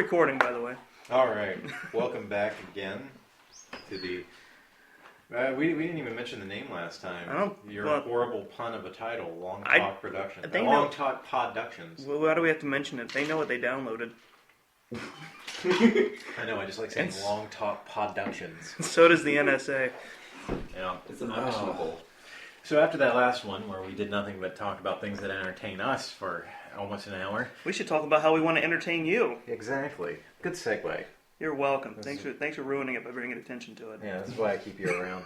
recording, by the way. All right, welcome back again to the. We didn't even mention the name last time. Your horrible pun of a title, Long Talk Productions. Long Talk Poductions. Well, why do we have to mention it? They know what they downloaded. I know. I just like saying Long Talk Poductions. So does the NSA. Yeah, it's impressionable. So after that last one, where we did nothing but talk about things that entertain us for almost an hour, we should talk about how we want to entertain you. Exactly. Good segue. You're welcome. Thanks for ruining it by bringing attention to it. Yeah, that's why I keep you around.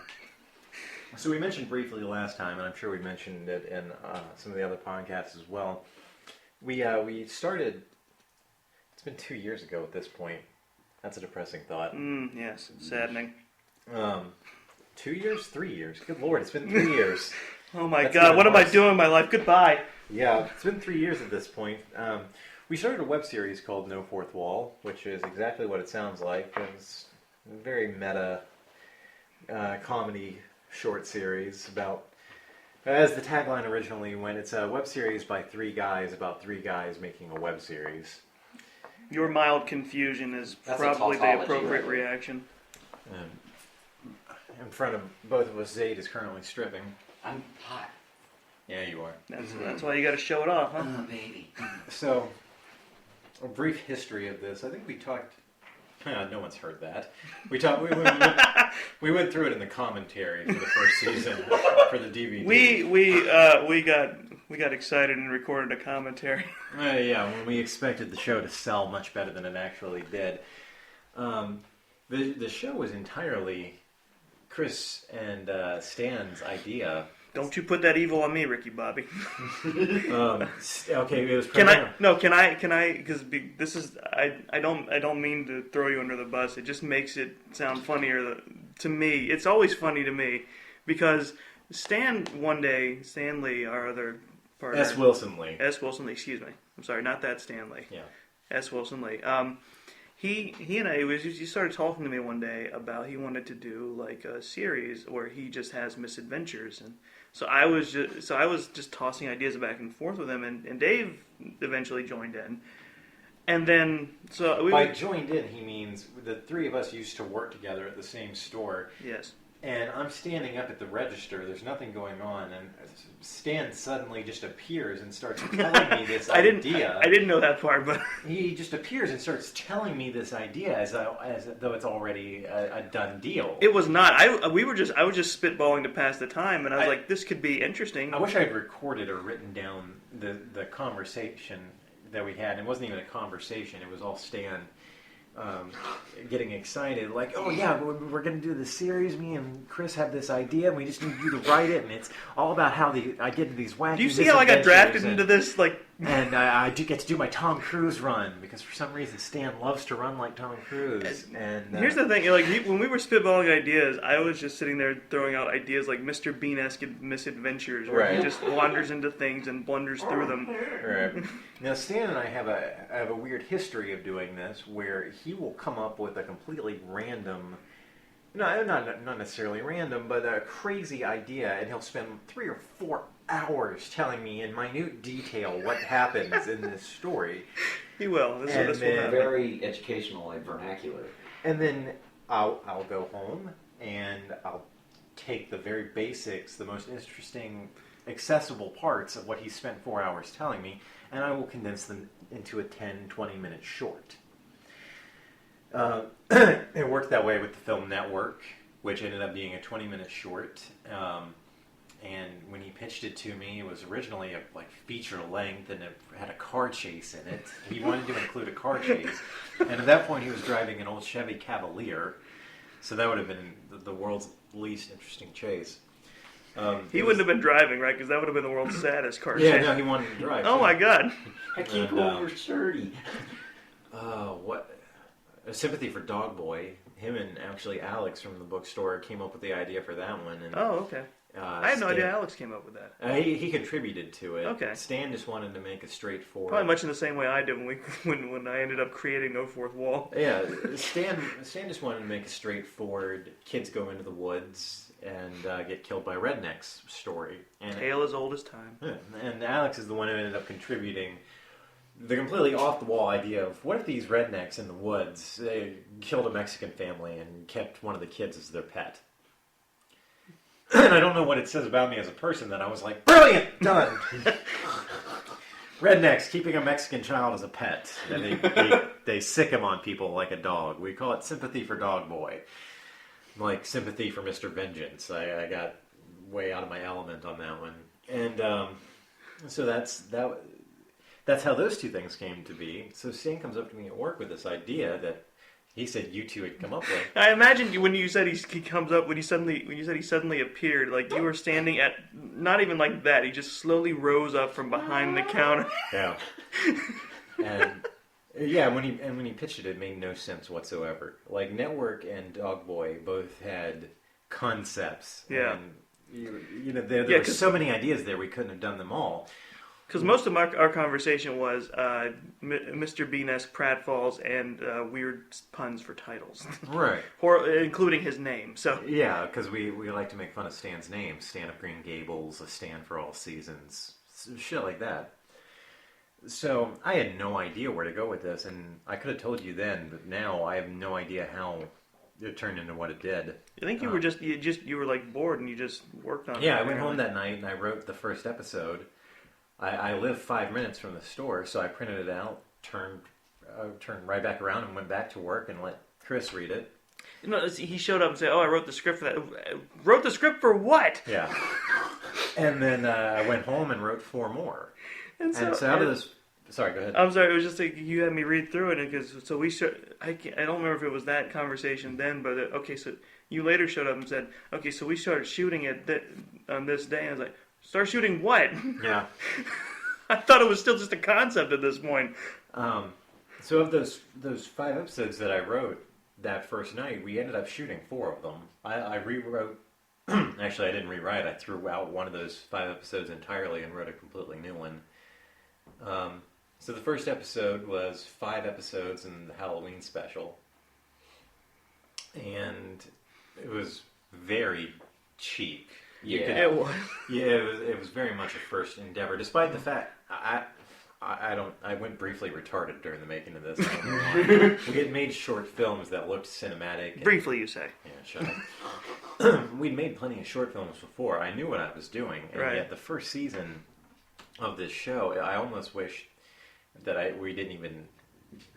So we mentioned briefly last time, and I'm sure we mentioned it in some of the other podcasts as well. We started. It's been 2 years ago at this point. That's a depressing thought. Yes, saddening. 2 years, 3 years. Good Lord, it's been 3 years. Oh my God, what am I doing in my life? Goodbye. Yeah, it's been 3 years at this point. We started a web series called No Fourth Wall, which is exactly what it sounds like. It's a very meta comedy short series about, as the tagline originally went, it's a web series by three guys about three guys making a web series. Your mild confusion is probably the appropriate reaction. In front of both of us, Zade is currently stripping. I'm hot. Yeah, you are. That's why you got to show it off, huh? Oh, baby. So, a brief history of this. I think we talked. No one's heard that. We went through it in the commentary for the first season for the DVD. We got excited and recorded a commentary. Yeah, when we expected the show to sell much better than it actually did. The show was entirely Chris and Stan's idea. Don't you put that evil on me, Ricky Bobby. Okay, it was. Can I? Because this is. I don't mean to throw you under the bus. It just makes it sound funnier to me. It's always funny to me because Stanley, our other partner. S. Wilson Lee, excuse me. I'm sorry, not that Stanley. Yeah. S. Wilson Lee. He and he started talking to me one day about he wanted to do like a series where he just has misadventures, and so I was just tossing ideas back and forth with him, and Dave eventually joined in, and then by joined in he means the three of us used to work together at the same store. Yes. And I'm standing up at the register, there's nothing going on, and Stan suddenly just appears and starts telling me this idea. I didn't know that part, but... He just appears and starts telling me this idea as though it's already a done deal. It was not. I was just spitballing to pass the time, and I was like, this could be interesting. I wish I had recorded or written down the conversation that we had. It wasn't even a conversation, it was all Stan getting excited, like, oh yeah, we're going to do this series. Me and Chris have this idea, and we just need you to write it, and it's all about how I get to these wacky. Do you see how I got drafted into this? And I do get to do my Tom Cruise run because for some reason Stan loves to run like Tom Cruise. And here's the thing: when we were spitballing ideas, I was just sitting there throwing out ideas like Mr. Bean-esque misadventures, where he just wanders into things and blunders through them. Right. Now Stan and I have a weird history of doing this, where he will come up with a completely random. No, not necessarily random, but a crazy idea, and he'll spend 3 or 4 hours telling me in minute detail what happens in this story. He will. This will happen. Very educational and vernacular. And then I'll go home and I'll take the very basics, the most interesting, accessible parts of what he spent 4 hours telling me, and I will condense them into a 10-20 minute short. It worked that way with the Film Network, which ended up being a 20-minute short. And when he pitched it to me, it was originally a feature length, and it had a car chase in it. He wanted to include a car chase, and at that point he was driving an old Chevy Cavalier, so that would have been the world's least interesting chase. He wouldn't have been driving, right? Because that would have been the world's saddest car chase. Yeah, no, he wanted to drive. Oh my God! I can't go over 30. What? Sympathy for Dog Boy. Him and actually Alex from the bookstore came up with the idea for that one. And, okay. I had no idea Alex came up with that. He contributed to it. Okay. Stan just wanted to make a straightforward. Probably much in the same way I did when I ended up creating No Fourth Wall. Yeah, Stan just wanted to make a straightforward kids go into the woods and get killed by rednecks story. And tale as old as time. Yeah, and Alex is the one who ended up contributing the completely off-the-wall idea of what if these rednecks in the woods they killed a Mexican family and kept one of the kids as their pet. And I don't know what it says about me as a person that I was like, brilliant, done. Rednecks keeping a Mexican child as a pet, and they sick him on people like a dog. We call it sympathy for Dog Boy, like sympathy for Mr. Vengeance. I got way out of my element on that one, and so that's how those two things came to be. So Stan comes up to me at work with this idea that he said you two had come up with. I imagined when you said he comes up when you said he suddenly appeared, like you were standing at not even like that. He just slowly rose up from behind the counter. Yeah. And yeah, when he pitched it, it made no sense whatsoever. Like Network and Dog Boy both had concepts. Yeah. And there were so many ideas there we couldn't have done them all. Because most of our conversation was Mr. Bean-esque pratfalls and weird puns for titles. Right. Including his name. So yeah, because we like to make fun of Stan's name. Stan of Green Gables, a Stan for all seasons, shit like that. So I had no idea where to go with this, and I could have told you then, but now I have no idea how it turned into what it did. I think you were you were like bored and you just worked on it. Yeah, I went home that night and I wrote the first episode. I live 5 minutes from the store, so I printed it out, turned right back around, and went back to work and let Chris read it. You know, he showed up and said, "Oh, I wrote the script for that." Wrote the script for what? Yeah. And then I went home and wrote 4 more. And so out of this, sorry, go ahead. I'm sorry. It was just like you had me read through it because I don't remember if it was that conversation then, but okay. So you later showed up and said, "Okay, so we started shooting it on this day." And I was like, "Start shooting what?" Yeah. I thought it was still just a concept at this point. So of those 5 episodes that I wrote that first night, we ended up shooting 4 of them. I rewrote. Actually, I didn't rewrite. I threw out one of those 5 episodes entirely and wrote a completely new one. So the first episode was 5 episodes in the Halloween special, and it was very cheap. It was. Yeah, it was very much a first endeavor, despite the fact I went briefly retarded during the making of this. We had made short films that looked cinematic. Briefly, you say. Yeah, shut up. We'd made plenty of short films before. I knew what I was doing, and yet the first season of this show, I almost wish that we didn't even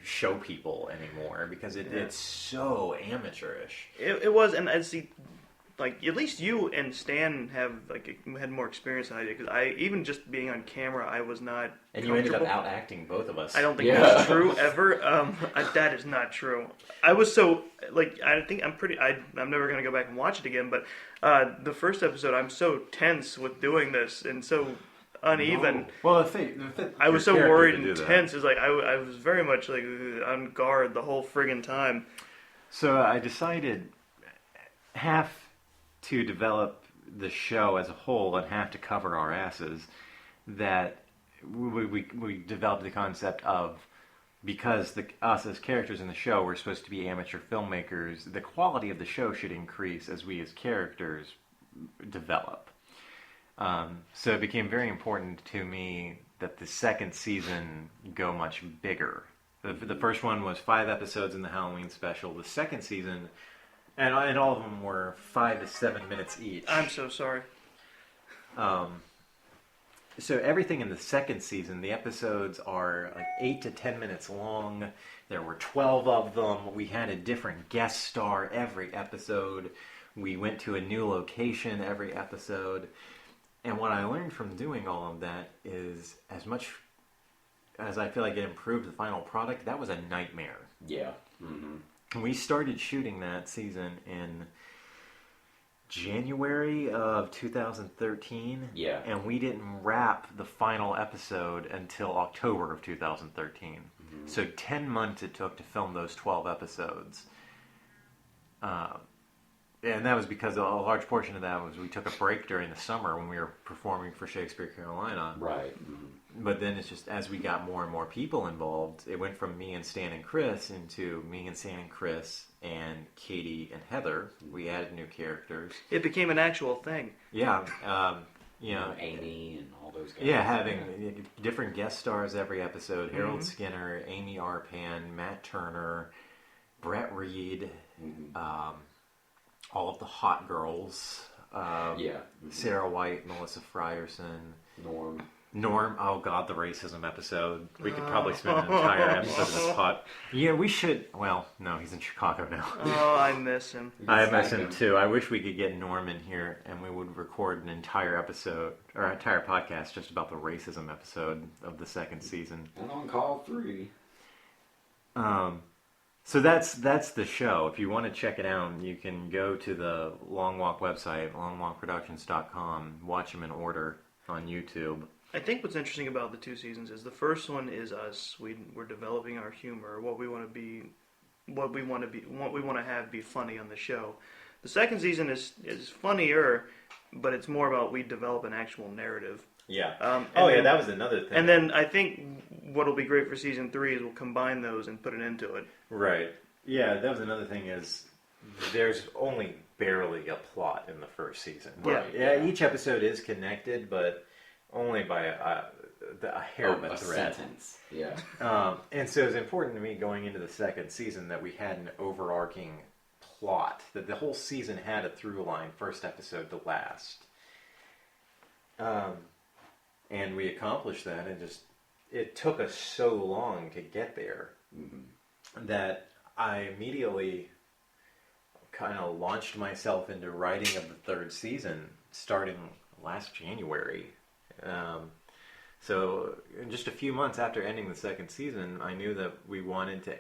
show people anymore because it's so amateurish. It was, and I see. Like, at least you and Stan had more experience than I did, because even just being on camera, I was not And you ended up out-acting both of us. I don't think that's true, ever. That is not true. I was so, I'm never going to go back and watch it again, but the first episode, I'm so tense with doing this, and so uneven. No. Well, I was so worried and tense, it's like, I was very much, like, on guard the whole friggin' time. So I decided half to develop the show as a whole and have to cover our asses, that we developed the concept of, because us as characters in the show were supposed to be amateur filmmakers, the quality of the show should increase as we as characters develop. So it became very important to me that the second season go much bigger. The first one was 5 episodes in the Halloween special. The second season... And all of them were 5 to 7 minutes each. I'm so sorry. So everything in the second season, the episodes are like 8 to 10 minutes long. There were 12 of them. We had a different guest star every episode. We went to a new location every episode. And what I learned from doing all of that is, as much as I feel like it improved the final product, that was a nightmare. Yeah. Mm-hmm. We started shooting that season in January of 2013. Yeah. And we didn't wrap the final episode until October of 2013. Mm-hmm. So 10 months it took to film those 12 episodes. And that was because a large portion of that was we took a break during the summer when we were performing for Shakespeare Carolina. Right. Mm-hmm. But then it's just, as we got more and more people involved, it went from me and Stan and Chris into me and Stan and Chris and Katie and Heather. We added new characters. It became an actual thing. Yeah. Amy and all those guys. Yeah, having different guest stars every episode. Harold Skinner, Amy Arpan, Matt Turner, Brett Reed, all of the hot girls. Sarah White, Melissa Frierson. Norm, oh god, the racism episode. We could probably spend an entire episode in this pot. Yeah, we should. Well, no, he's in Chicago now. Oh, I miss him. I miss him too. I wish we could get Norm in here and we would record an entire episode, or an entire podcast just about the racism episode of the second season. And on call 3. So that's the show. If you want to check it out, you can go to the Long Walk website, longwalkproductions.com, watch them in order on YouTube. I think what's interesting about the 2 seasons is the first one is us. We're developing our humor, what we want to be, what we want to have be funny on the show. The second season is funnier, but it's more about we develop an actual narrative. Yeah. That was another thing. And then I think what'll be great for season 3 is we'll combine those and put it into it. Right. Yeah, that was another thing is there's only barely a plot in the first season. Right. Yeah, each episode is connected, but only by a hair of a thread. Sentence. Yeah. And so it's important to me going into the second season that we had an overarching plot, that the whole season had a through line, first episode to last. And we accomplished that, and it took us so long to get there that I immediately kind of launched myself into writing of the third season starting last January. So in just a few months after ending the second season, I knew that we wanted to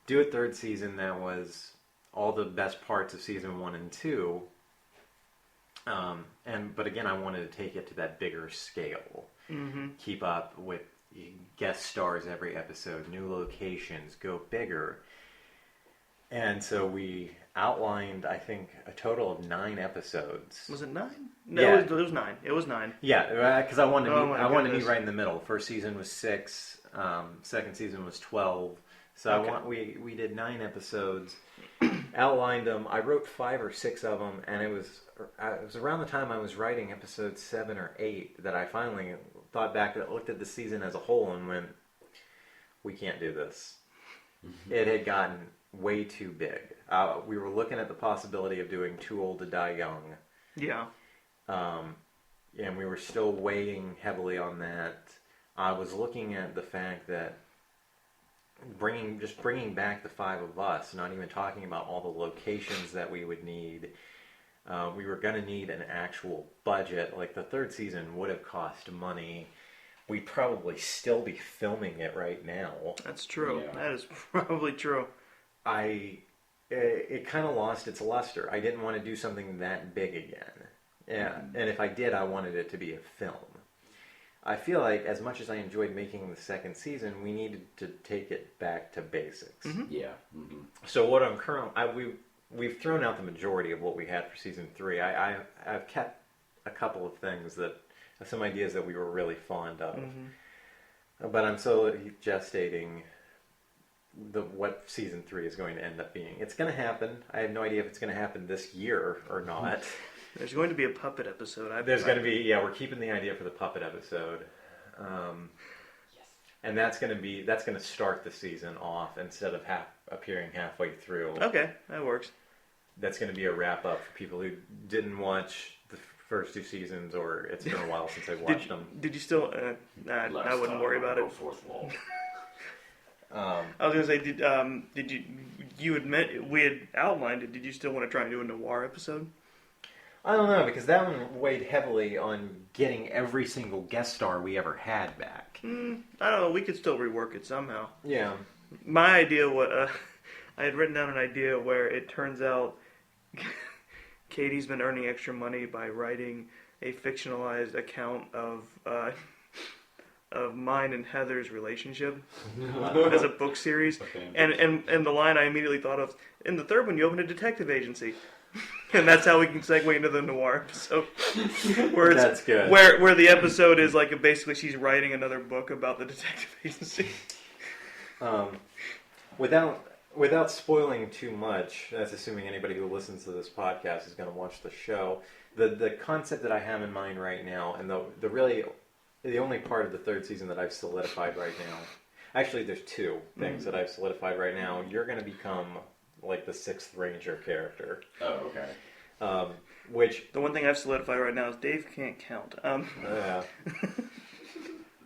do a third season that was all the best parts of season 1 and 2. But again, I wanted to take it to that bigger scale. Keep up with guest stars every episode, new locations, go bigger. And so we outlined, I think, a total of 9 episodes. Was it 9? No, Yeah. it was 9. It was 9. Yeah, because I wanted to be goodness. right in the middle. First season was 6, second season was 12. So Okay. we did 9 episodes, outlined them. I wrote 5 or 6 of them, and it was around the time I was writing episode 7 or 8 that I finally thought back, looked at the season as a whole, and went, "We can't do this." It had gotten way too big. We were looking at the possibility of doing Too Old to Die Young. Yeah. And we were still weighing heavily on that. I was looking at the fact that bringing back the 5 of us, not even talking about all the locations that we would need. We were going to need an actual budget. Like the third season would have cost money. We'd probably still be filming it right now. That's true. Yeah. That is probably true. It kind of lost its luster. I didn't want to do something that big again. Yeah, and if I did, I wanted it to be a film. I feel like as much as I enjoyed making the second season, we needed to take it back to basics. Yeah. So what we've thrown out the majority of what we had for season 3. I've kept a couple of things some ideas that we were really fond of. But I'm still gestating what season 3 is going to end up being. It's going to happen. I have no idea if it's going to happen this year or not. There's going to be a puppet episode. We're keeping the idea for the puppet episode. And that's going to start the season off instead of appearing halfway through. Okay, that works. That's going to be a wrap up for people who didn't watch the first 2 seasons, or it's been a while since they watched them. Did you still? I wouldn't worry about it. Fourth wall. I was gonna say, did you admit we had outlined it? Did you still want to try and do a noir episode? I don't know, because that one weighed heavily on getting every single guest star we ever had back. I don't know. We could still rework it somehow. Yeah. My idea was, I had written down an idea where it turns out Katie's been earning extra money by writing a fictionalized account of mine and Heather's relationship as a book series. Okay. And the line I immediately thought of, in the third one, you open a detective agency. And that's how we can segue into the noir episode. Where it's, That's good. Where the episode is like basically she's writing another book about the detective agency. Without spoiling too much, that's assuming anybody who listens to this podcast is going to watch the show. the concept that I have in mind right now, and the only part of the third season that I've solidified right now. Actually, there's two things that I've solidified right now. You're going to become like the Sixth Ranger character. Oh, okay. Which The one thing I've solidified right now is Dave can't count.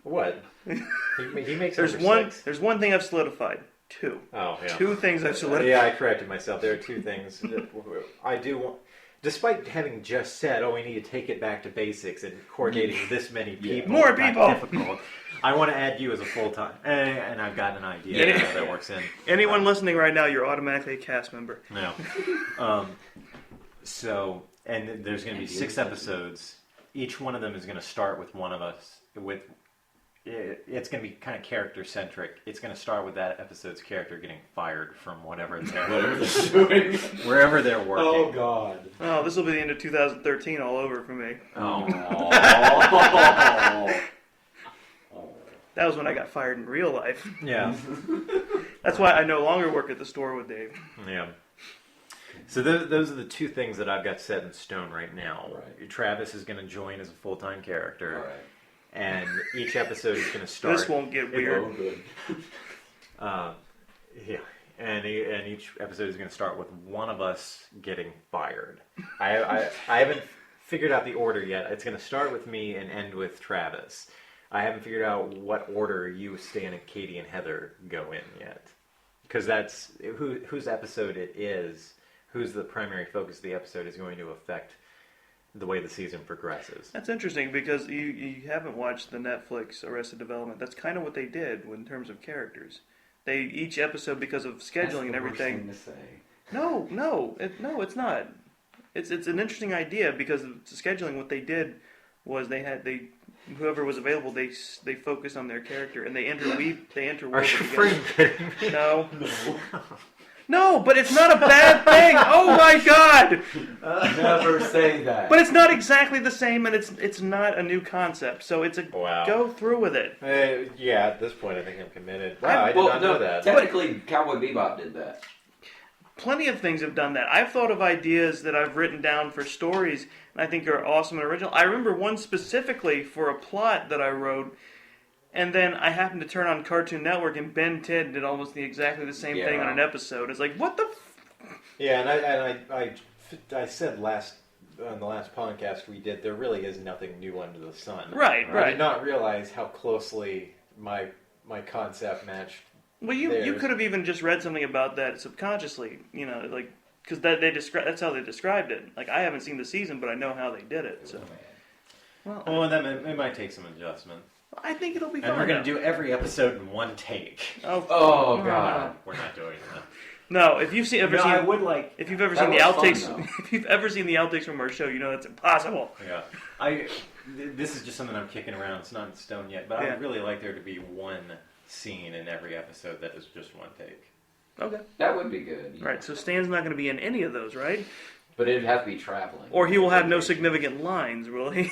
what? He makes There's number one. six. There's one thing I've solidified. Two. Oh, yeah. Two things I've solidified. Yeah, I corrected myself. There are two things that I do want. Despite having just said, "Oh, we need to take it back to basics," and coordinating this many people, More got people! difficult. I want to add you as a full time, and I've got an idea how that works in. Anyone listening right now, you're automatically a cast member. Yeah. So, and there's going to be 6 episodes. Each one of them is going to start with one of us. It's going to be kind of character centric. It's going to start with that episode's character getting fired from whatever they're doing. wherever they're working. Oh, God. Oh, this will be the end of 2013 all over for me. Oh. That was when I got fired in real life. Yeah. That's why I no longer work at the store with Dave. Yeah. So those are the two things that I've got set in stone right now. Right. Travis is going to join as a full-time character. All right. And each episode is going to start. This won't get weird. Oh, good. Yeah, and each episode is going to start with one of us getting fired. I haven't figured out the order yet. It's going to start with me and end with Travis. I haven't figured out what order you, Stan, and Katie, and Heather go in yet, because that's whose episode it is. Who's the primary focus of the episode is going to affect the way the season progresses. That's interesting because you haven't watched the Netflix Arrested Development. That's kind of what they did in terms of characters. They each episode, because of scheduling and everything. That's the worst thing to say. No, it's not. It's an interesting idea because of scheduling. What they did was whoever was available, they focused on their character and they interweave. Are you freaking kidding me? No. No, but it's not a bad thing. Oh my God! Never say that. But it's not exactly the same, and it's not a new concept. So it's Wow. Go through with it. Yeah, at this point, I think I'm committed. Wow, I did not know that. Technically, Cowboy Bebop did that. Plenty of things have done that. I've thought of ideas that I've written down for stories, and I think are awesome and original. I remember one specifically for a plot that I wrote. And then I happened to turn on Cartoon Network, and Ben 10 did almost exactly the same thing on an episode. It's like, what the? Yeah, and I said on the last podcast we did, there really is nothing new under the sun. Right. I did not realize how closely my concept matched. Well, you could have even just read something about that subconsciously, like because that's how they described it. Like I haven't seen the season, but I know how they did it. So, Well, then it might take some adjustment. I think it'll be fun. And we're going to do every episode in one take. Oh God. We're not doing that. No, if you've I would like. if you've ever That seen the was outtakes, fun, if you've ever seen the outtakes from our show, you know that's impossible. Yeah, this is just something I'm kicking around. It's not in stone yet, but I would really like there to be one scene in every episode that is just one take. Okay. That would be good. Right. So Stan's not going to be in any of those, right? But it'd have to be traveling. Or he will have no significant lines, will he?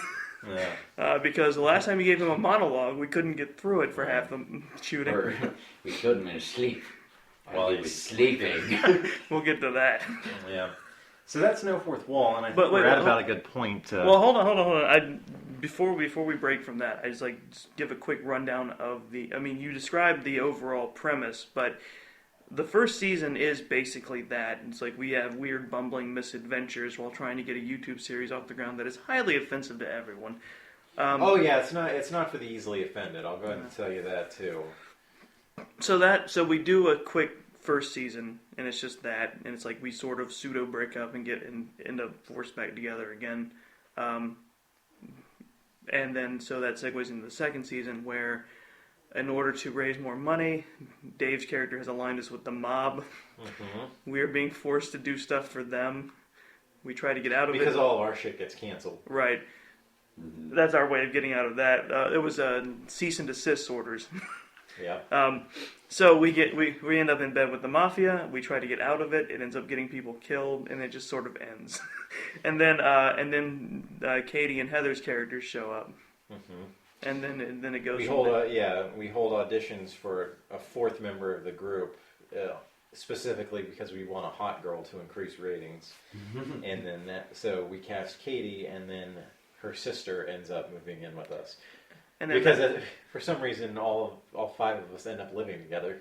Yeah. Because the last time you gave him a monologue, we couldn't get through it for half the shooting. Or we couldn't in his sleep. While he was sleeping. We'll get to that. Yeah. So that's no fourth wall, and I think But wait, we're at about a good point. Well, hold on. Before we break from that, I just give a quick rundown of the. I mean, you described the overall premise, but the first season is basically that. It's like we have weird, bumbling misadventures while trying to get a YouTube series off the ground that is highly offensive to everyone. It's not for the easily offended. I'll go ahead and tell you that too. So we do a quick first season, and it's just that, and it's like we sort of pseudo break up and end up forced back together again, and then so that segues into the second season where, in order to raise more money, Dave's character has aligned us with the mob. Mm-hmm. We are being forced to do stuff for them. We try to get out of it because all of our shit gets canceled. Right. Mm-hmm. That's our way of getting out of that. It was cease and desist orders. Yeah. So we end up in bed with the mafia. We try to get out of it. It ends up getting people killed, and it just sort of ends. and then Katie and Heather's characters show up. Mm-hmm. And then it goes. We hold auditions for a fourth member of the group. specifically because we want a hot girl to increase ratings. And then so we cast Katie, and then her sister ends up moving in with us. And then Because for some reason, all five of us end up living together.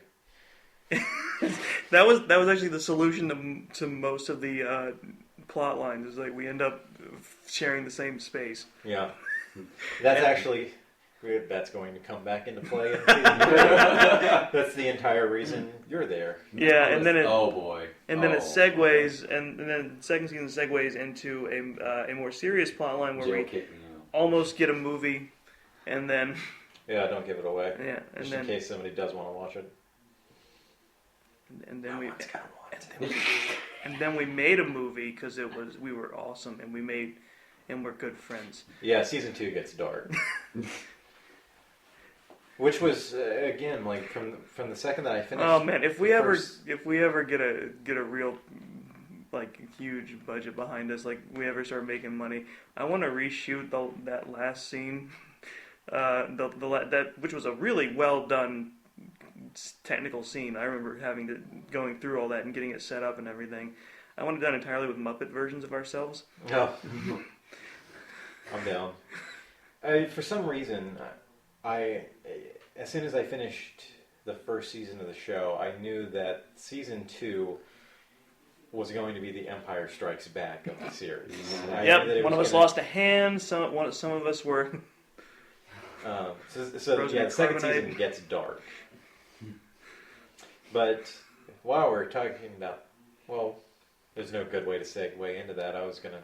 that was actually the solution to most of the plot lines. Is like we end up sharing the same space. Yeah, that's going to come back into play. In season 2. That's the entire reason you're there. Yeah, and then oh boy. and then it segues, and then the second season segues into a more serious plot line where Jill we kicked me out. almost get a movie, and then Yeah, don't give it away. yeah, and Just then in case somebody does want to watch it. and then and then we made a movie because we were awesome, and we're good friends. Yeah, season 2 gets dark. Which was again like from the second that I finished. Oh man, if we ever get a real like huge budget behind us, like we ever start making money, I want to reshoot that last scene, that which was a really well done technical scene. I remember going through all that and getting it set up and everything. I want it done entirely with Muppet versions of ourselves. Oh. I'm down. For some reason, as soon as I finished the first season of the show, I knew that season 2 was going to be the Empire Strikes Back of the series. Yep, one of us lost a hand. Some of us were. So yeah, the second season gets dark. But while we're talking about, well, there's no good way to segue into that. I was gonna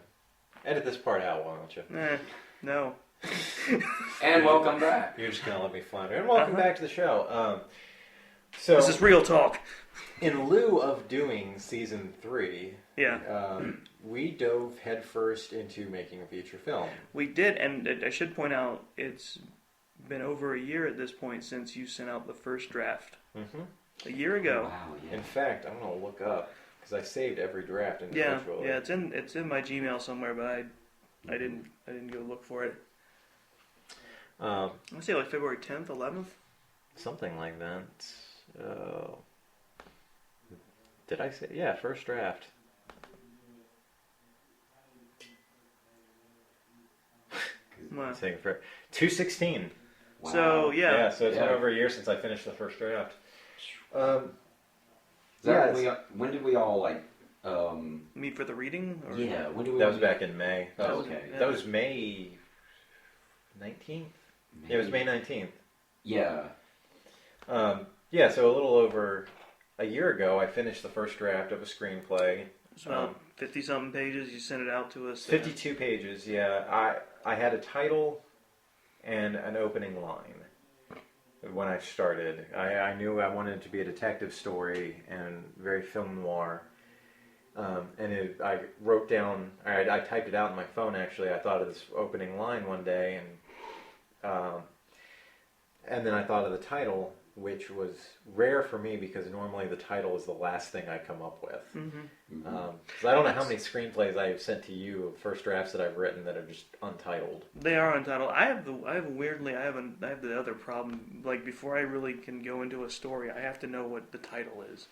edit this part out, why don't you? No. And welcome back. You're just gonna let me flounder. And welcome back to the show. So This is real talk. in lieu of doing season 3, Yeah. we dove headfirst into making a feature film. We did, and I should point out, it's been over a year at this point since you sent out the first draft. Mm-hmm. A year ago. Wow, yeah. In fact, I'm gonna look up because I saved every draft individually. Yeah, it's in my Gmail somewhere, but I didn't go look for it. Let's say like February 10th, 11th. Something like that. Did I say? Yeah, first draft. Wow. Taking for 216. Wow. So Yeah, so it's been Yeah. over a year since I finished the first draft. Is that when did we all like? Meet for the reading? Or? Yeah, when did we? That all was meet? back in May. Oh, okay. Yeah. That was May 19th. Yeah, it was May 19th. Yeah. Yeah, so a little over a year ago, I finished the first draft of a screenplay. It's about 50-something pages. You sent it out to us. 52 pages, yeah. I had a title and an opening line when I started. I knew I wanted it to be a detective story and very film noir. I wrote down, I typed it out on my phone actually. I thought of this opening line one day, and then I thought of the title, which was rare for me because normally the title is the last thing I come up with. Mm-hmm. So I don't know how many screenplays I have sent to you, first drafts that I've written that are just untitled. They are untitled. I have the other problem. Like before I really can go into a story, I have to know what the title is.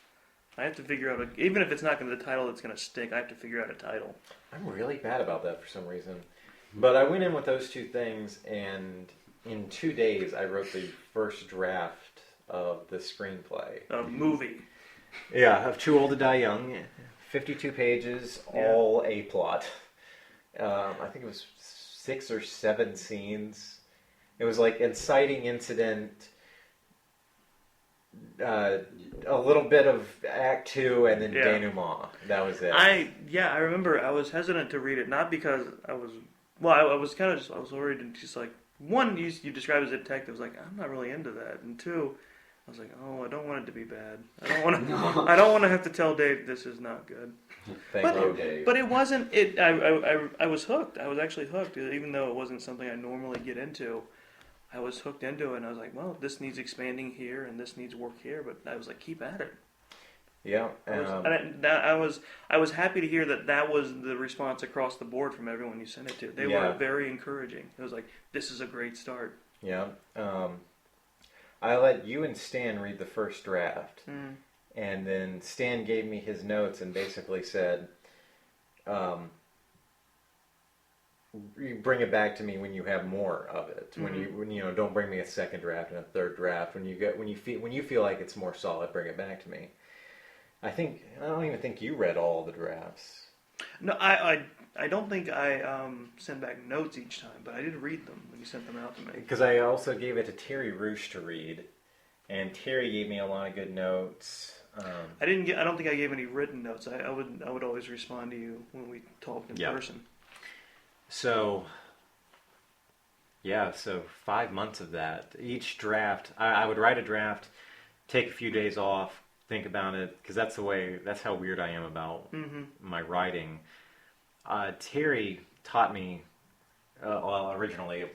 I have to figure out even if it's not going to the title that's going to stick. I have to figure out a title. I'm really bad about that for some reason. But I went in with those two things, and in 2 days I wrote the first draft of the screenplay. A movie. Yeah, of Too Old to Die Young. 52 pages, all A plot. I think it was 6 or 7 scenes. It was like inciting incident, a little bit of Act 2, and then denouement. That was it. I remember I was hesitant to read it, not because I was worried, just like, one, you described as a detective, I was like, I'm not really into that, and two, I was like, oh, I don't want it to be bad. I don't want to have to tell Dave this is not good. Thank you. Dave. But it wasn't. I was hooked. I was actually hooked, even though it wasn't something I normally get into. I was hooked into it, and I was like, well, this needs expanding here, and this needs work here. But I was like, keep at it. Yeah. I was happy to hear that was the response across the board from everyone you sent it to. They were very encouraging. It was like, this is a great start. Yeah. I let you and Stan read the first draft, And then Stan gave me his notes and basically said, you bring it back to me when you have more of it. Mm-hmm. When you know, don't bring me a second draft and a third draft. When you feel like it's more solid, bring it back to me. I don't even think you read all the drafts. No, I don't think I sent back notes each time, but I did read them when you sent them out to me. Because I also gave it to Terry Roosh to read, and Terry gave me a lot of good notes. I don't think I gave any written notes. I would always respond to you when we talked in person. So, yeah, so 5 months of that. Each draft, I would write a draft, take a few days off, think about it, because that's how weird I am about my writing. Terry taught me, originally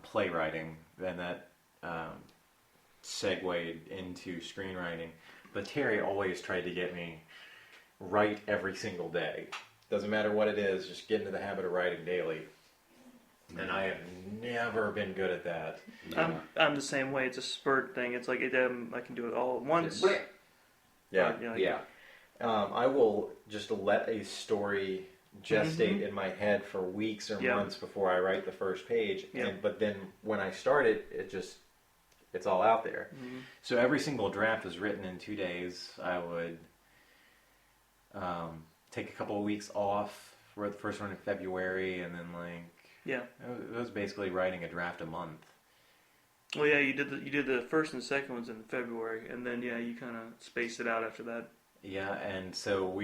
playwriting, then that segued into screenwriting. But Terry always tried to get me write every single day. Doesn't matter what it is, just get into the habit of writing daily. And I have never been good at that. Yeah. I'm the same way. It's a spurt thing. It's like I can do it all at once. Yeah. Yeah. I will just let a story gestate in my head for weeks or months before I write the first page. Yeah. But then when I start it, it's all out there. Mm-hmm. So every single draft was written in 2 days. I would take a couple of weeks off, wrote the first one in February, and then it was basically writing a draft a month. Well, yeah, you did the first and second ones in February, and then you kind of spaced it out after that. Yeah, and so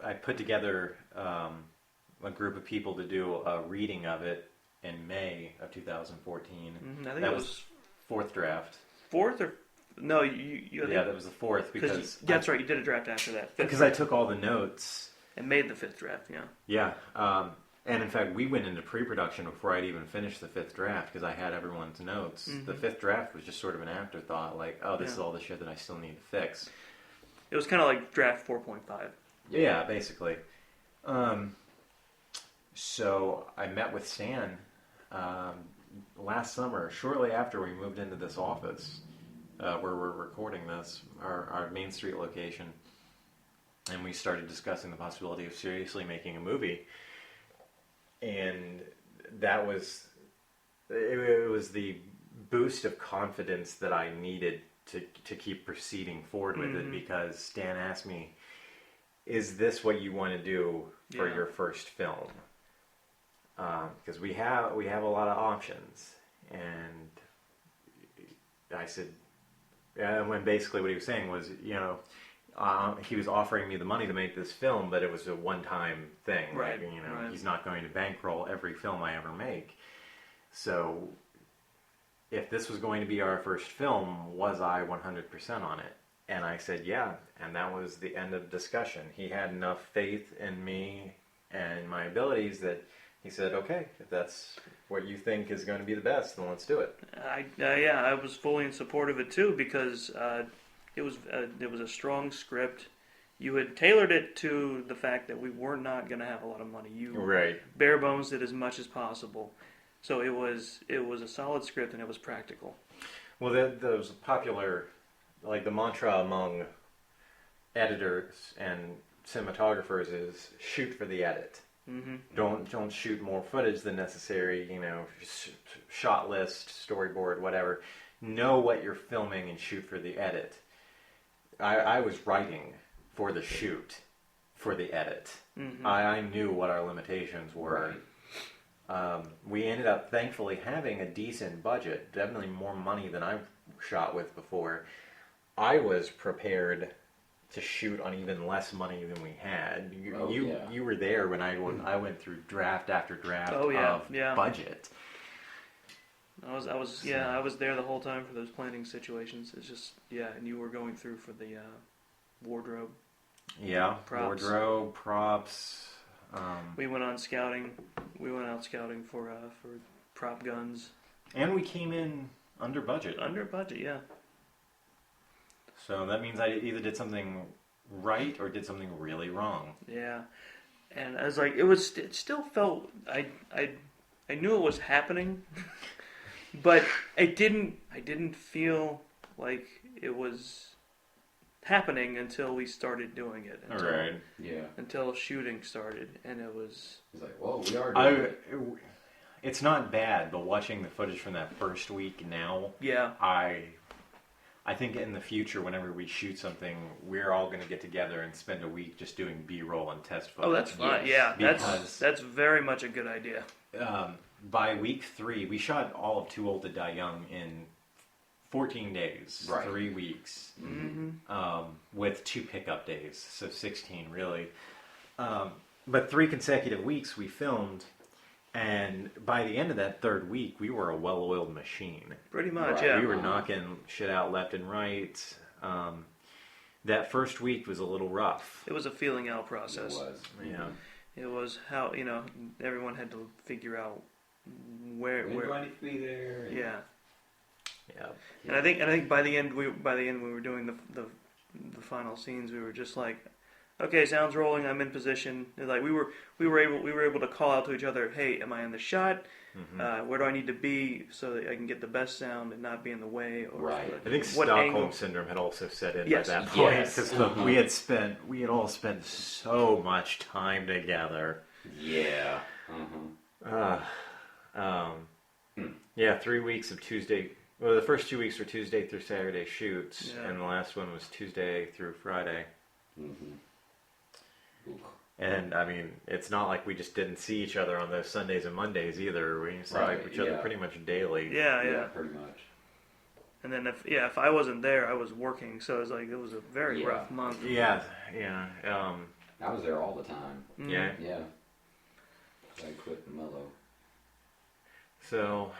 I put together a group of people to do a reading of it in May of 2014. I think that it was fourth draft. fourth or no? You Yeah, that was the fourth because that's right. You did a draft after that. Because I took all the notes and made the fifth draft. Yeah. Yeah, and in fact, we went into pre-production before I'd even finished the fifth draft because I had everyone's notes. The fifth draft was just sort of an afterthought, like, oh, this is all the shit that I still need to fix. It was kind of like draft 4.5. Yeah, basically. So I met with Stan last summer, shortly after we moved into this office where we're recording this, our Main Street location, and we started discussing the possibility of seriously making a movie. And that was the boost of confidence that I needed to keep proceeding forward with it, because Stan asked me, is this what you want to do for your first film? Because we have a lot of options. And I said, when basically what he was saying was, he was offering me the money to make this film, but it was a one-time thing. Right. Like, Right. He's not going to bankroll every film I ever make. So if this was going to be our first film, was I 100% on it? And I said, yeah. And that was the end of discussion. He had enough faith in me and my abilities that he said, okay, if that's what you think is going to be the best, then let's do it. I was fully in support of it too, because it was a strong script. You had tailored it to the fact that we were not going to have a lot of money. You Right. bare bones did as much as possible. So it was a solid script, and it was practical. Well, there was a popular, like the mantra among editors and cinematographers is shoot for the edit. Mm-hmm. Don't shoot more footage than necessary. Shot list, storyboard, whatever. Know what you're filming and shoot for the edit. I was writing for the shoot, for the edit. Mm-hmm. I knew what our limitations were. Right. We ended up thankfully having a decent budget, definitely more money than I've shot with before. I was prepared to shoot on even less money than we had. You were there when I went through draft after draft of budget. I was there the whole time for those planning situations. It's just and you were going through for the wardrobe. Yeah, Props. wardrobe, props. We went on scouting. We went out scouting for prop guns. And we came in under budget. Under budget, yeah. So that means I either did something right or did something really wrong. Yeah, and I was like, it still felt I knew it was happening, but I didn't feel like it was happening until we started doing it. All right. Yeah. Until shooting started, and it was. It's like, whoa, we are doing it. It's not bad, but watching the footage from that first week now, Yeah. I think in the future, whenever we shoot something, we're all going to get together and spend a week just doing B-roll and test footage. Oh, that's fine. Yes, Yeah, because- that's very much a good idea. By week 3, we shot all of Too Old to Die Young in 14 days, Right. 3 weeks, with 2 pickup days, so 16 really. But 3 consecutive weeks we filmed, and by the end of that 3rd week, we were a well-oiled machine. Pretty much, Right. yeah. We were knocking shit out left and right. That first week was a little rough. It was a feeling out It process. was. Yeah. It was how everyone had to figure out where. When do I need to be there? Yeah. Yeah. And I think by the end when we were doing the final scenes, we were just like, okay, sound's rolling, I'm in position. And like we were able to call out to each other, hey, am I in the shot? Where do I need to be so that I can get the best sound and not be in the way? Or Right. I think what Stockholm angle? syndrome had also set in Yes. by that point. Yes. Because we had all spent so much time together. Yeah. Yeah, 3 weeks of Tuesday. Well, the first 2 weeks were Tuesday through Saturday shoots, Yeah. and the last one was Tuesday through Friday. Oof. And I mean, it's not like we just didn't see each other on those Sundays and Mondays either. We saw Right, each other yeah. pretty much daily. Yeah. Pretty much. And then if I wasn't there, I was working, so it was a very Yeah. rough month. Yeah. I was there all the time. Mhm. Yeah. Yeah. I quit mellow. So,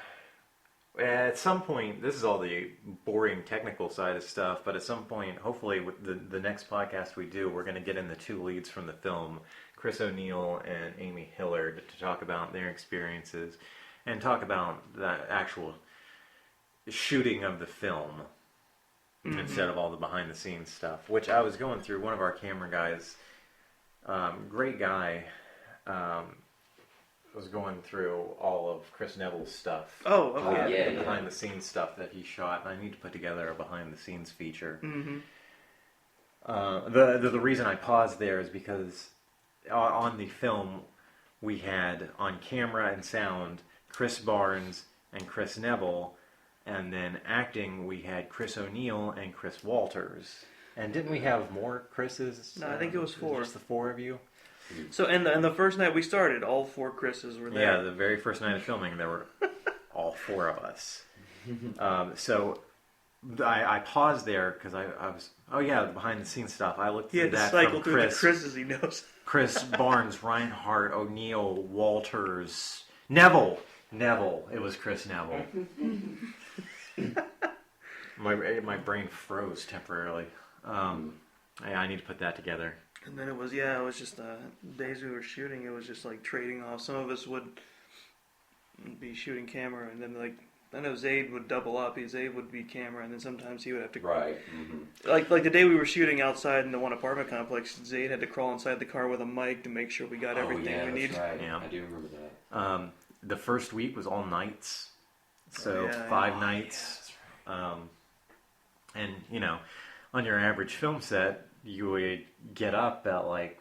at some point, this is all the boring technical side of stuff, but at some point, hopefully, with the next podcast we do, we're going to get in the 2 leads from the film, Chris O'Neill and Amy Hillard, to talk about their experiences and talk about the actual shooting of the film instead of all the behind the scenes stuff, which I was going through. One of our camera guys, great guy, was going through all of Chris Neville's stuff. Oh, okay. yeah. The behind the scenes stuff that he shot, and I need to put together a behind the scenes feature. Mm-hmm. The reason I paused there is because on the film we had on camera and sound Chris Barnes and Chris Neville, and then acting we had Chris O'Neill and Chris Walters. And didn't we have more Chris's? No, I think it was 4. Just the 4 of you. So and the first night we started, all 4 Chris's were there. Yeah, the very first night of filming, there were all 4 of us. So I paused there because I was, the behind the scenes stuff. I looked He through had to that cycle from through the Chris's he knows. Chris Barnes, Reinhardt, O'Neill, Walters, Neville. It was Chris Neville. My brain froze temporarily. I need to put that together. And then it was just days we were shooting. It was just like trading off. Some of us would be shooting camera, and then like I know Zade would double up. Zade would be camera, and then sometimes he would have to Right. like the day we were shooting outside in the one apartment complex. Zade had to crawl inside the car with a mic to make sure we got everything we needed. Right. Yeah. I do remember that. The first week was all nights, so Oh, yeah, 5 nights. And on your average film set, you would get up at like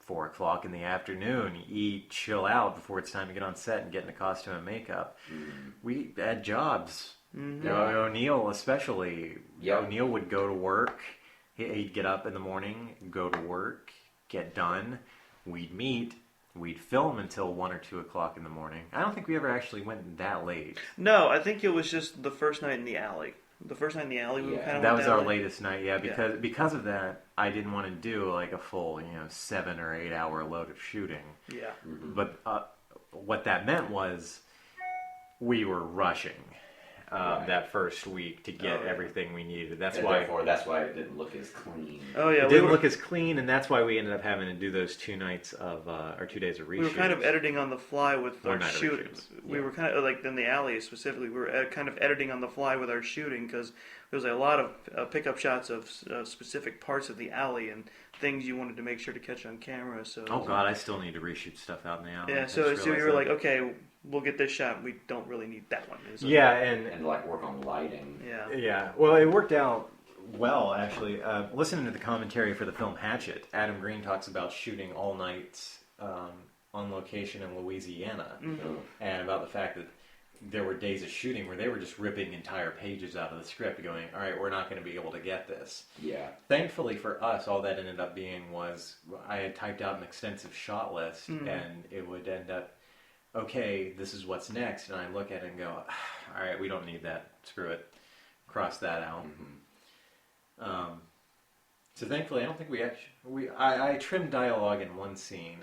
4 o'clock in the afternoon, eat, chill out before it's time to get on set and get into costume and makeup. We had jobs. O'Neill especially. Yeah. O'Neill would go to work. He'd get up in the morning, go to work, get done. We'd meet. We'd film until 1 or 2 o'clock in the morning. I don't think we ever actually went that late. No, I think it was just the first night in the alley. The first night in the alley, we Yeah. kind of That went was that our late. latest night, because of that, I didn't want to do like a full 7 or 8 hour load of shooting. Yeah. But what that meant was we were rushing that first week to get everything we needed. That's And why therefore, that's why it didn't look as clean. Oh yeah, it didn't look as clean, and that's why we ended up having to do those 2 nights of or 2 days of reshoots. We were kind of editing on the fly with Or our night shooting. reshoots. We were kind of like in the alley specifically. We were kind of editing on the fly with our shooting because there was a lot of pickup shots of specific parts of the alley and things you wanted to make sure to catch on camera. So Oh god, I still need to reshoot stuff out in the alley. yeah. I So just we realized were that. like, okay, we'll get this shot. We don't really need that one. So, yeah, and And like work on lighting. yeah. yeah, well, it worked out well, actually. Listening to the commentary for the film Hatchet, Adam Green talks about shooting all night on location in Louisiana, and about the fact that there were days of shooting where they were just ripping entire pages out of the script, going, "All right, we're not going to be able to get this." Yeah. Thankfully for us, all that ended up being was I had typed out an extensive shot list, and it would end up, okay, this is what's next, and I look at it and go, all right, we don't need that. Screw it. Cross that out. So thankfully, I don't think I trimmed dialogue in one scene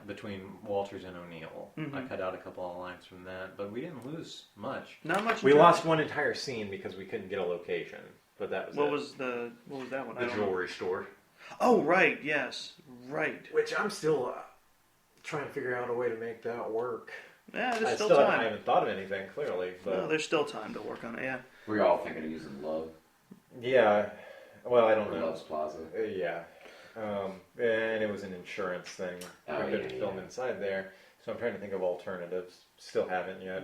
between Walters and O'Neill. I cut out a couple of lines from that, but we didn't lose much. Not much. We lost one entire scene because we couldn't get a location, but that was what was that one? the jewelry store. Oh, right. Yes. Right. Which I'm still trying to figure out a way to make that work. Yeah, there's I still still time. I haven't thought of anything, clearly. But No, there's still time to work on it, yeah. Were you all thinking of using Love? yeah, well, I don't Or know. Love's Plaza? Yeah. And it was an insurance thing. Oh, I couldn't yeah, film yeah. inside there. So I'm trying to think of alternatives. Still haven't yet.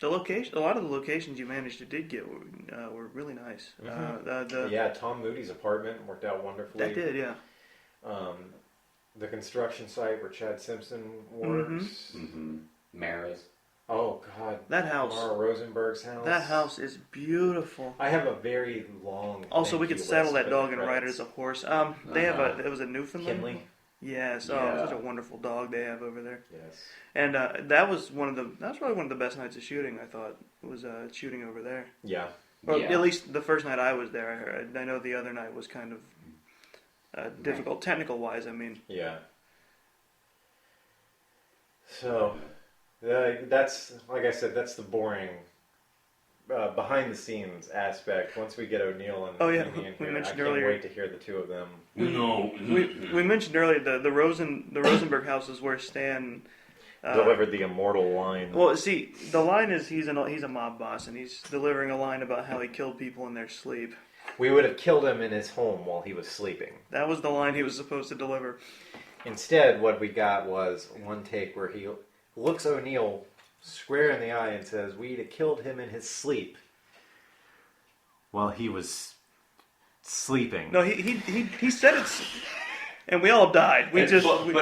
The location, a lot of the locations you managed to get were really nice. Yeah, Tom Moody's apartment worked out wonderfully. That did, yeah. The construction site where Chad Simpson works. Mara's. Oh, God. That house. Mara Rosenberg's house. That house is beautiful. I have a very long. Also, we thank could you saddle list that for the dog and ride it credits. as a horse. They have it was a Newfoundland. Kinley. Yes, Yeah. such a wonderful dog they have over there. Yes. And that was probably one of the best nights of shooting. I thought was shooting over there. Yeah. Or Yeah. at least the first night I was there. I know the other night was kind of difficult, technical wise. I mean, Yeah. So, that's, like I said, that's the boring behind the scenes aspect. Once we get O'Neill and Amy in we here, mentioned I can't earlier. wait to hear the two of them. we mentioned earlier the Rosenberg house is where Stan Delivered the immortal line. Well, see, the line is he's a mob boss and he's delivering a line about how he killed people in their sleep. We would have killed him in his home while he was sleeping. That was the line he was supposed to deliver. Instead, what we got was one take where he looks O'Neill square in the eye and says, "We'd have killed him in his sleep." Well, he was sleeping. No, he said it, and we all died. But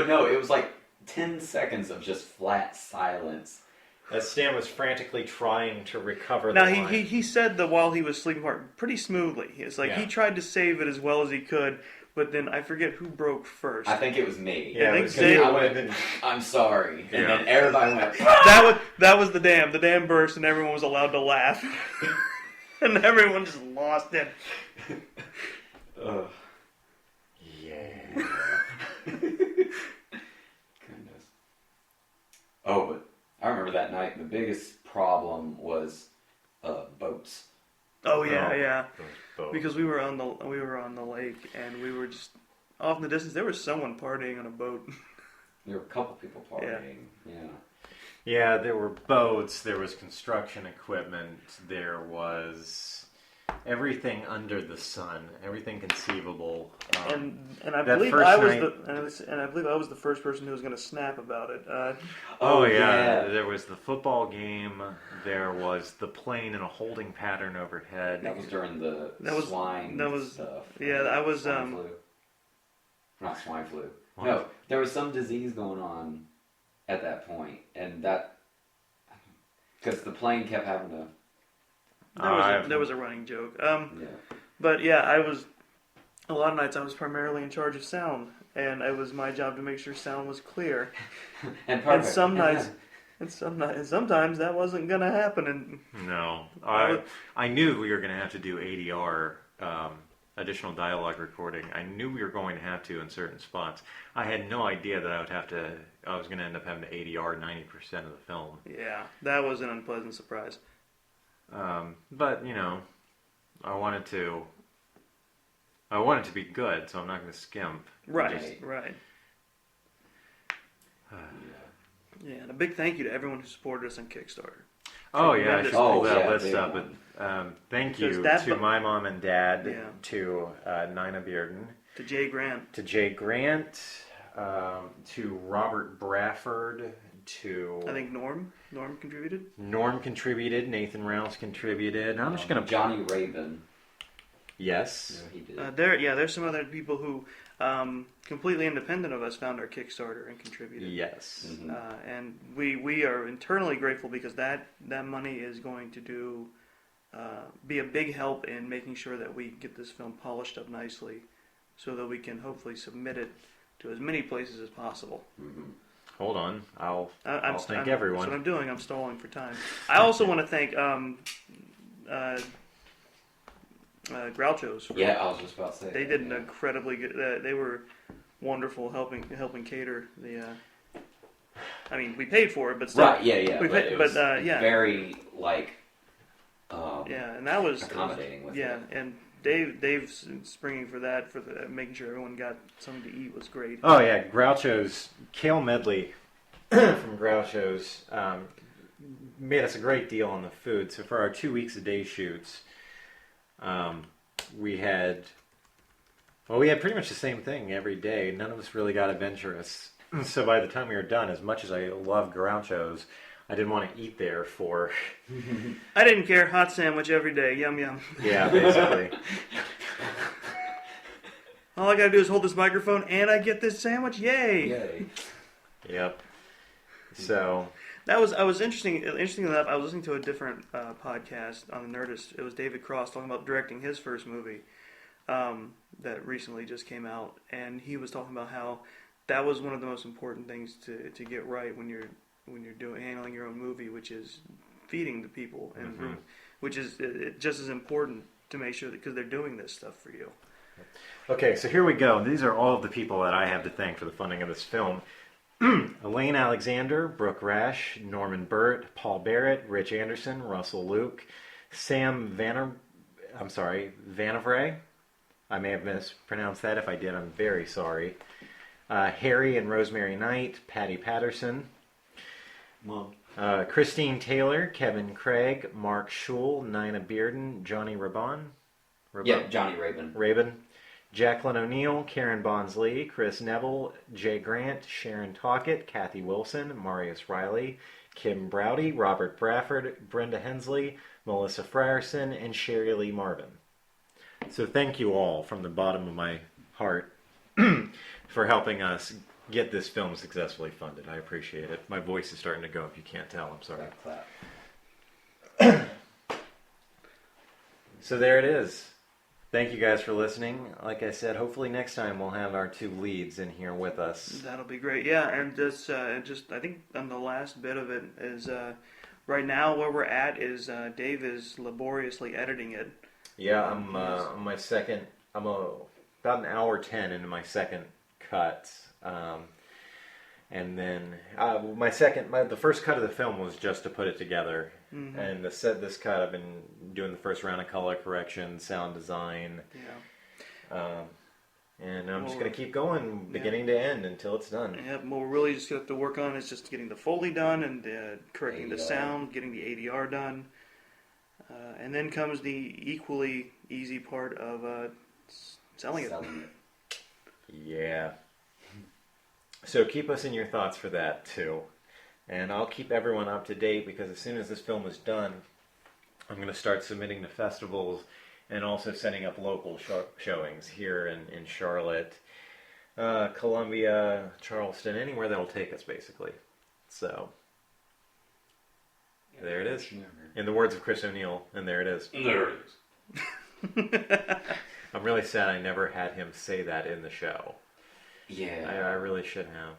no, it was like 10 seconds of just flat silence. As Stan was frantically trying to recover Now the line. he said the while he was sleeping part pretty smoothly. It's like he tried to save it as well as he could, but then I forget who broke first. I think it was me. Yeah, I think it was Zade- good. I went, "I'm sorry," and Yeah. then everybody went. that was the dam. The dam burst, and everyone was allowed to laugh, and everyone just lost it. Ugh. Yeah. Goodness. Oh, but I remember that night. The biggest problem was boats. Oh yeah, Oh. yeah. Both. Because we were on the lake, and we were just off in the distance. There was someone partying on a boat. There were a couple people partying. Yeah. Yeah, there were boats, there was construction equipment, there was everything under the sun, everything conceivable. And I that believe first I was night- and I believe I was the first person who was going to snap about it. Oh yeah, there was the football game, there was the plane in a holding pattern overhead. That was during the swine stuff. Yeah, I was Swine flu. Not swine flu. What? No, there was some disease going on at that point, and that because the plane kept having to. there was a running joke. Yeah. But yeah, a lot of nights I was primarily in charge of sound, and it was my job to make sure sound was clear. And And some nights, and sometimes that wasn't gonna happen. And No, I knew we were going to have to do ADR, additional dialogue recording. I knew we were going to have to in certain spots. I had no idea that I was going to end up having to ADR 90% of the film. yeah, that was an unpleasant surprise. But you know, I wanted to be good, so I'm not going to skimp. Right. Yeah. Yeah, and a big thank you to everyone who supported us on Kickstarter. Oh yeah, I should pull Oh, that yeah, list big up. one. But thank Because you that- to my mom and dad, Yeah. to Nina Bearden, To Jay Grant, to Jay Grant, to Robert Brafford, to I think Norm contributed. Norm contributed, Nathan Rouse contributed. I'm just gonna Johnny Raven. Yes. No, he did. There's some other people who, completely independent of us, found our Kickstarter and contributed. Yes. Mhm. And we are internally grateful because that money is going to be a big help in making sure that we get this film polished up nicely, so that we can hopefully submit it to as many places as possible. Mhm. Hold on. I'll thank That's everyone. what I'm doing. I'm stalling for time. I also want to thank Groucho's. Yeah, I was just about to say. They that, did an yeah. incredibly good. They were wonderful helping cater the. I mean, we paid for it, but still. Right, yeah. We But paid, it was yeah, very, yeah, and that was accommodating with yeah, it. and Dave's springing for that, for the making sure everyone got something to eat was great. Oh yeah, Groucho's Kale Medley from Groucho's made us a great deal on the food. So for our 2 weeks a day shoots, we had pretty much the same thing every day. None of us really got adventurous. So by the time we were done, as much as I love Groucho's, I didn't want to eat there for I didn't care. Hot sandwich every day. Yum yum. yeah, basically. All I gotta do is hold this microphone, and I get this sandwich. Yay! Yay. Yep. So I was interesting enough. I was listening to a different podcast on the Nerdist. It was David Cross talking about directing his first movie that recently just came out, and he was talking about how that was one of the most important things to get right when you're handling your own movie, which is feeding the people, and which is just as important to make sure that, because they're doing this stuff for you. okay, so here we go. These are all of the people that I have to thank for the funding of this film. Elaine Alexander, Brooke Rash, Norman Burt, Paul Barrett, Rich Anderson, Russell Luke, Sam Vanavray. I may have mispronounced that. If I did, I'm very sorry. Harry and Rosemary Knight, Patty Patterson, Mom. Christine Taylor, Kevin Craig, Mark Schul, Nina Bearden, Johnny Rabon. Yeah, Johnny Rabin. Rabin, Jacqueline O'Neill, Karen Bonsley, Chris Neville, Jay Grant, Sharon Talkett, Kathy Wilson, Marius Riley, Kim Browdy, Robert Brafford, Brenda Hensley, Melissa Frierson, and Sherry Lee Marvin. So thank you all from the bottom of my heart for helping us get this film successfully funded. I appreciate it. My voice is starting to go if you can't tell. I'm sorry. Clap, clap. So there it is. Thank you guys for listening. Like I said, hopefully next time we'll have our two leads in here with us. That'll be great. Yeah, and just I think on the last bit of it is right now where we're at is Dave is laboriously editing it. Yeah, I'm on my second. I'm about an hour 10 into my second cut, and then the first cut of the film was just to put it together. Mm-hmm. And this cut, I've been doing the first round of color correction, sound design, and I'm just gonna keep going, beginning to end, until it's done. Yeah, what we're really just have to work on is just getting the Foley done and correcting the ADR. sound, getting the ADR done, and then comes the equally easy part of selling it. Yeah. So keep us in your thoughts for that too. And I'll keep everyone up to date, because as soon as this film is done, I'm going to start submitting to festivals and also setting up local showings here in Charlotte, Columbia, Charleston, anywhere that'll take us basically. So there it is. In the words of Chris O'Neill, and there it is. There it is. I'm really sad I never had him say that in the show. Yeah. I really should have.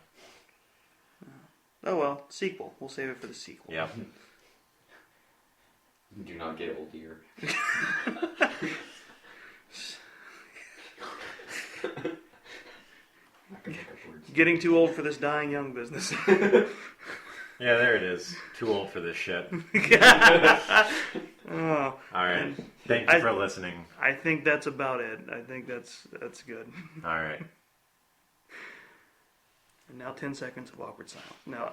Oh well, sequel. We'll save it for the sequel. Yeah. Do not get old here. Getting too old for this dying young business. Yeah, there it is. Too old for this shit. Oh, All right. Thank you for listening. I think that's about it. I think that's good. All right. And now 10 seconds of awkward silence. No.